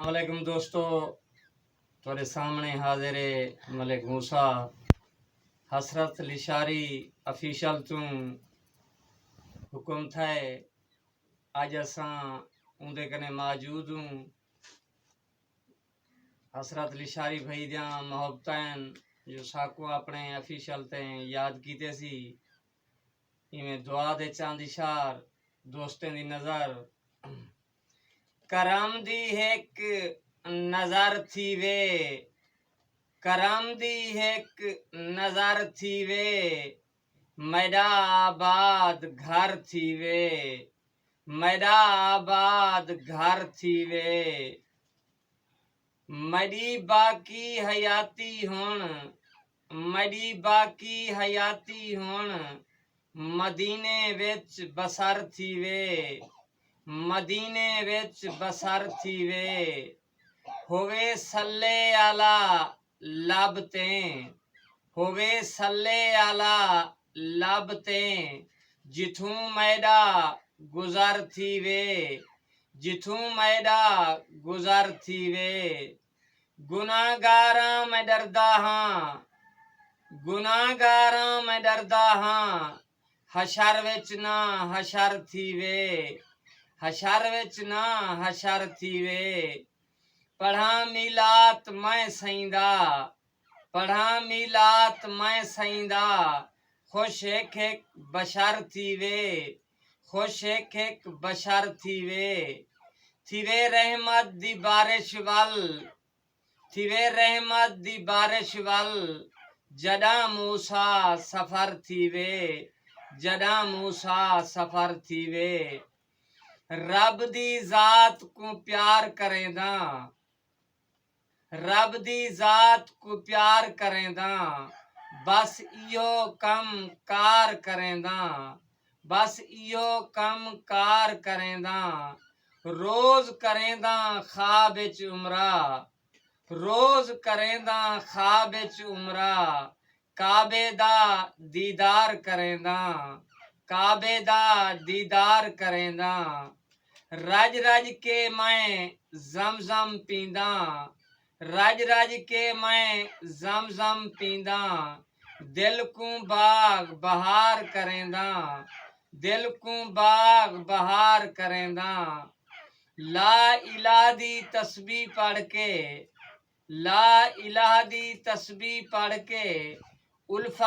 वालेकुम दोस्तों, थोड़े सामने हाजिर है मलिक मूसा हसरत लिशारी ऑफिशियल तू हुक्म थे। अज असा उनके कने मौजूद हूँ। हसरत लिशारी भाई दियां मोहब्बतैन जो साकू अपने ऑफिशियल ते याद कीते सी, इवें दुआ दे चांदिशार दोस्तें दी नज़र करम दी एक नज़र थी वे, करम दी एक नज़र थी वे, मेरा आबाद घर थी वे, मेरा आबाद घर थी वे, मेरी बाकी हयाती हुण, मेरी बाकी हयाती हुण मदीने विच बसर थी वे, मदीने विच बसर थी वे, होवे सल्ले आला लब ते, होवे सल्ले आला लब ते, जिथूं मैडा गुजर थी वे, जिथूं मैडा गुजर थी वे, गुनाहगारां मैं डरदा हां, गुनाहगारां मैं डरदा हां, हशर विच ना हशर थी वे, हशर विच ना हशर थी वे, पढ़ा मिलात मैं सईंदा, पढ़ा मिलात मैं सईंदा, खुश एक एक बशर थी वे, खुश एक एक बशर थी वे रहमत दी बारिश वल, थिवे रहमत दी बारिश वल, जडा मूसा सफर थी वे, जडा मूसा सफर थी वे, रब दी जात को प्यार करेंदा, रब दी जात को प्यार करेंदा, बस इयो कम कार करेंदा, बस इयो कम कार करेंदा, रोज करेंदा ख्वाब विच उमरा, रोज करेंदा ख्वाब विच उमरा, काबे दा दीदार करेंदा, काबे दा दीदार करेंदा, रज रज के मैं जमजम पींदा, रज रज के मैं जमजम पींदा, दिल को बाग बहार करेंदा, दिल को बाग बहार करेंदा, ला इलाहा दी तस्बीह पढ़ के, ला इलाहा दी तस्बीह पढ़ के उल्फत